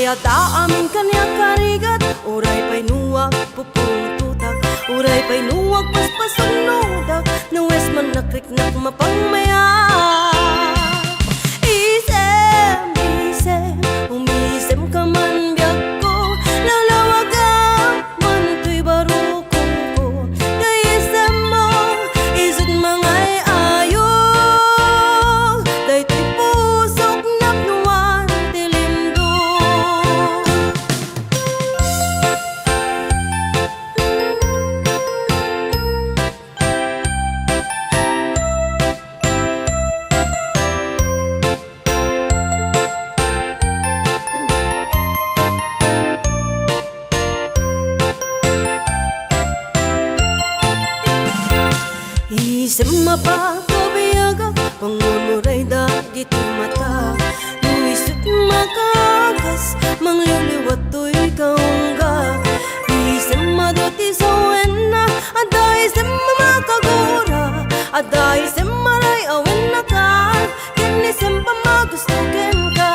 ata amin kanya karigat, uray pa'y nuwag pupututak, uray pa'y nuwag paspasunudak, nuwes man nakriknak mapangmaya. Isem, isem, umisem ka man biyak ko, lalawagan man to'y barukong ko. Kayisem mo, isod mangay ayo, day to'y pusok napnuan tilindo. Isem mapakabiyaga, pangunuray dagiti mata, nuisip makagas, mangliliwat to'y kaungga. Isem maduti sa wena, ada isem makagura, ada isem maray awen na ka, kinisem pa magustukin ka.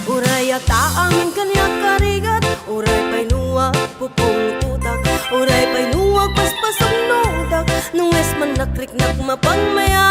Uray ata amin kanya karigat, uray pa'y nuwag pupong tutak, uray pa'y nuwag paspasong nodak, nung es man nakriknak mapangmaya.